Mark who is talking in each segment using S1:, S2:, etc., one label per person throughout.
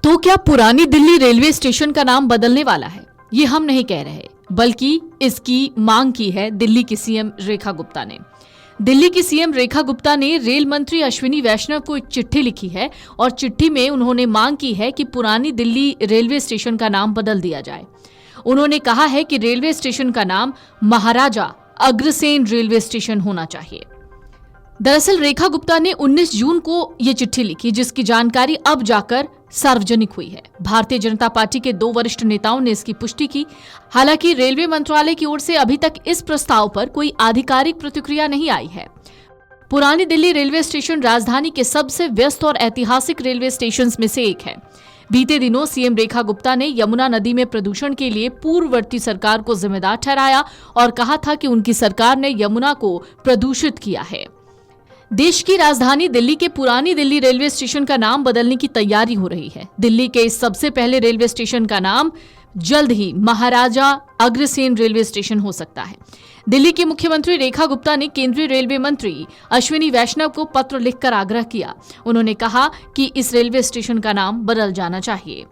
S1: तो क्या पुरानी दिल्ली रेलवे स्टेशन का नाम बदलने वाला है? ये हम नहीं कह रहे, बल्कि इसकी मांग की है दिल्ली की सीएम रेखा गुप्ता ने। दिल्ली की सीएम रेखा गुप्ता ने रेल मंत्री अश्विनी वैष्णव को एक चिट्ठी लिखी है और चिट्ठी में उन्होंने मांग की है कि पुरानी दिल्ली रेलवे स्टेशन का नाम बदल दिया जाए। उन्होंने कहा है कि रेलवे स्टेशन का नाम महाराजा अग्रसेन रेलवे स्टेशन होना चाहिए। दरअसल रेखा गुप्ता ने 19 जून को ये चिट्ठी लिखी, जिसकी जानकारी अब जाकर सार्वजनिक हुई है। भारतीय जनता पार्टी के 2 वरिष्ठ नेताओं ने इसकी पुष्टि की। हालांकि रेलवे मंत्रालय की ओर से अभी तक इस प्रस्ताव पर कोई आधिकारिक प्रतिक्रिया नहीं आई है। पुरानी दिल्ली रेलवे स्टेशन राजधानी के सबसे व्यस्त और ऐतिहासिक रेलवे स्टेशन में से एक है। बीते दिनों सीएम रेखा गुप्ता ने यमुना नदी में प्रदूषण के लिए पूर्ववर्ती सरकार को जिम्मेदार ठहराया और कहा था कि उनकी सरकार ने यमुना को प्रदूषित किया है। देश की राजधानी दिल्ली के पुरानी दिल्ली रेलवे स्टेशन का नाम बदलने की तैयारी हो रही है। दिल्ली के इस सबसे पहले रेलवे स्टेशन का नाम जल्द ही महाराजा अग्रसेन रेलवे स्टेशन हो सकता है। दिल्ली की मुख्यमंत्री रेखा गुप्ता ने केंद्रीय रेलवे मंत्री अश्विनी वैष्णव को पत्र लिखकर आग्रह किया। उन्होंने कहा कि इस रेलवे स्टेशन का नाम बदल जाना चाहिए।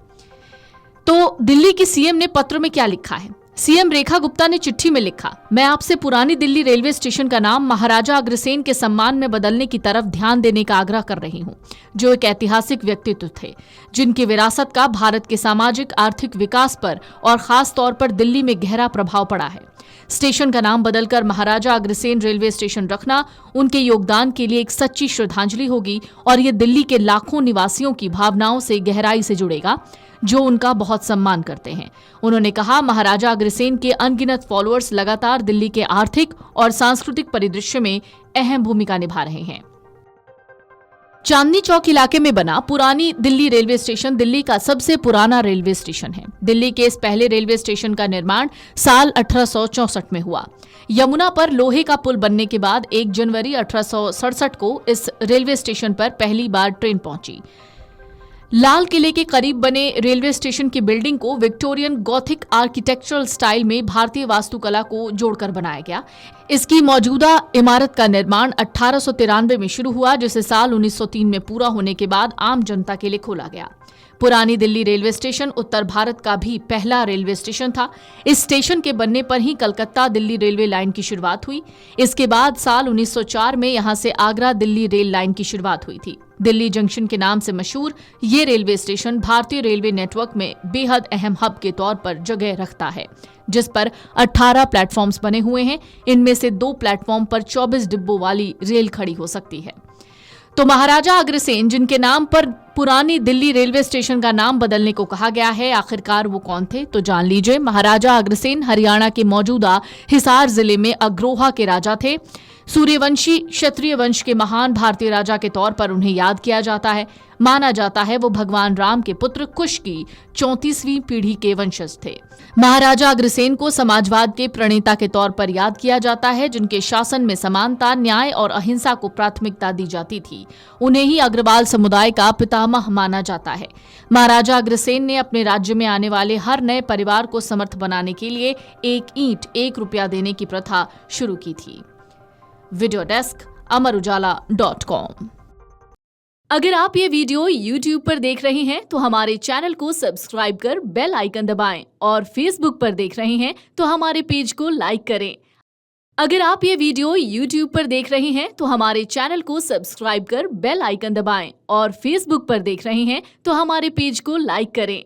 S1: तो दिल्ली की सीएम ने पत्र में क्या लिखा है? सीएम रेखा गुप्ता ने चिट्ठी में लिखा, मैं आपसे पुरानी दिल्ली रेलवे स्टेशन का नाम महाराजा अग्रसेन के सम्मान में बदलने की तरफ ध्यान देने का आग्रह कर रही हूं, जो एक ऐतिहासिक व्यक्तित्व थे, जिनकी विरासत का भारत के सामाजिक आर्थिक विकास पर और खास तौर पर दिल्ली में गहरा प्रभाव पड़ा है। स्टेशन का नाम बदलकर महाराजा अग्रसेन रेलवे स्टेशन रखना उनके योगदान के लिए एक सच्ची श्रद्धांजलि होगी और ये दिल्ली के लाखों निवासियों की भावनाओं से गहराई से जुड़ेगा, जो उनका बहुत सम्मान करते हैं। उन्होंने कहा, महाराजा अग्रसेन के अनगिनत फॉलोअर्स लगातार दिल्ली के आर्थिक और सांस्कृतिक परिदृश्य में अहम भूमिका निभा रहे हैं। चांदनी चौक इलाके में बना पुरानी दिल्ली रेलवे स्टेशन दिल्ली का सबसे पुराना रेलवे स्टेशन है। दिल्ली के इस पहले रेलवे स्टेशन का निर्माण साल 1864 में हुआ। यमुना पर लोहे का पुल बनने के बाद 1 जनवरी 1867 को इस रेलवे स्टेशन पर पहली बार ट्रेन पहुंची। लाल किले के करीब बने रेलवे स्टेशन की बिल्डिंग को विक्टोरियन गॉथिक आर्किटेक्चरल स्टाइल में भारतीय वास्तुकला को जोड़कर बनाया गया। इसकी मौजूदा इमारत का निर्माण 1893 में शुरू हुआ, जिसे साल 1903 में पूरा होने के बाद आम जनता के लिए खोला गया। पुरानी दिल्ली रेलवे स्टेशन उत्तर भारत का भी पहला रेलवे स्टेशन था। इस स्टेशन के बनने पर ही कलकत्ता दिल्ली रेलवे लाइन की शुरुआत हुई। इसके बाद साल 1904 में यहां से आगरा दिल्ली रेल लाइन की शुरुआत हुई थी। दिल्ली जंक्शन के नाम से मशहूर ये रेलवे स्टेशन भारतीय रेलवे नेटवर्क में बेहद अहम हब के तौर पर जगह रखता है, जिस पर 18 प्लेटफॉर्म्स बने हुए हैं। इनमें से 2 प्लेटफॉर्म पर 24 डिब्बों वाली रेल खड़ी हो सकती है। तो महाराजा अग्रसेन, जिनके नाम पर पुरानी दिल्ली रेलवे स्टेशन का नाम बदलने को कहा गया है, आखिरकार वो कौन थे? तो जान लीजिए। महाराजा अग्रसेन हरियाणा के मौजूदा हिसार जिले में अग्रोहा के राजा थे। सूर्यवंशी क्षत्रिय वंश के महान भारतीय राजा के तौर पर उन्हें याद किया जाता है। माना जाता है वो भगवान राम के पुत्र कुश की 34वीं पीढ़ी के वंशज थे। महाराजा अग्रसेन को समाजवाद के प्रणेता के तौर पर याद किया जाता है, जिनके शासन में समानता, न्याय और अहिंसा को प्राथमिकता दी जाती थी। उन्हें ही अग्रवाल समुदाय का पितामह माना जाता है। महाराजा अग्रसेन ने अपने राज्य में आने वाले हर नए परिवार को समर्थ बनाने के लिए 1 ईंट 1 रुपया देने की प्रथा शुरू की थी। Video desk amarujala.com। अगर आप ये वीडियो YouTube पर देख रहे हैं तो हमारे चैनल को सब्सक्राइब कर बेल आइकन दबाएं और Facebook पर देख रहे हैं तो हमारे पेज को लाइक करें। अगर आप ये वीडियो YouTube पर देख रहे हैं तो हमारे चैनल को सब्सक्राइब कर बेल आइकन दबाएं और Facebook पर देख रहे हैं तो हमारे पेज को लाइक करें।